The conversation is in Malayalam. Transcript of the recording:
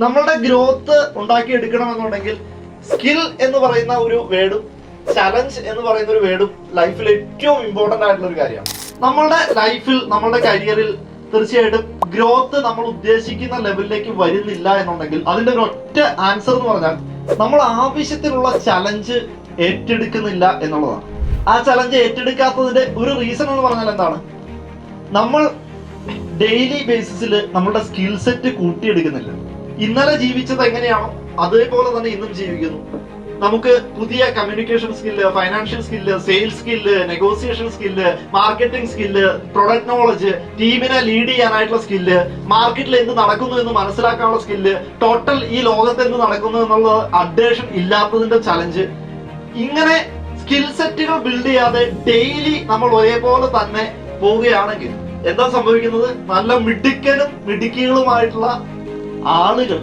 നമ്മളുടെ ഗ്രോത്ത് ഉണ്ടാക്കിയെടുക്കണമെന്നുണ്ടെങ്കിൽ സ്കിൽ എന്ന് പറയുന്ന ഒരു വേർഡും ചലഞ്ച് എന്ന് പറയുന്ന ഒരു വേർഡും ലൈഫിൽ ഏറ്റവും ഇമ്പോർട്ടന്റ് ആയിട്ടുള്ള ഒരു കാര്യമാണ്. നമ്മളുടെ ലൈഫിൽ, നമ്മളുടെ കരിയറിൽ തീർച്ചയായിട്ടും ഗ്രോത്ത് നമ്മൾ ഉദ്ദേശിക്കുന്ന ലെവലിലേക്ക് വരുന്നില്ല എന്നുണ്ടെങ്കിൽ അതിന്റെ ഒരു ഒറ്റ ആൻസർ എന്ന് പറഞ്ഞാൽ നമ്മൾ ആവശ്യത്തിനുള്ള ചലഞ്ച് ഏറ്റെടുക്കുന്നില്ല എന്നുള്ളതാണ്. ആ ചലഞ്ച് ഏറ്റെടുക്കാത്തതിന്റെ ഒരു റീസൺ എന്ന് പറഞ്ഞാൽ എന്താണ്? നമ്മൾ ഡെയിലി ബേസിസിൽ നമ്മളുടെ സ്കിൽ സെറ്റ് കൂട്ടിയെടുക്കുന്നില്ല. ഇന്നലെ ജീവിച്ചത് എങ്ങനെയാണോ അതേപോലെ തന്നെ ഇന്നും ജീവിക്കുന്നു. നമുക്ക് പുതിയ communication skill, financial skill, sales skill, negotiation skill, marketing skill, product knowledge, ടീമിനെ ലീഡ് ചെയ്യാനായിട്ടുള്ള സ്കില്ല്, മാർക്കറ്റിൽ എന്ത് നടക്കുന്നു എന്ന് മനസ്സിലാക്കാനുള്ള സ്കില്ല്, ടോട്ടൽ ഈ ലോകത്ത് എന്ത് നടക്കുന്നു എന്നുള്ള അപ്ഡേഷൻ ഇല്ലാത്തതിന്റെ ചലഞ്ച്. ഇങ്ങനെ സ്കിൽ സെറ്റുകൾ ബിൽഡ് ചെയ്യാതെ ഡെയിലി നമ്മൾ ഒരേപോലെ തന്നെ പോവുകയാണെങ്കിൽ എന്താ സംഭവിക്കുന്നത്? നല്ല മിടുക്കനും മിടുക്കികളുമായിട്ടുള്ള ആളുകൾ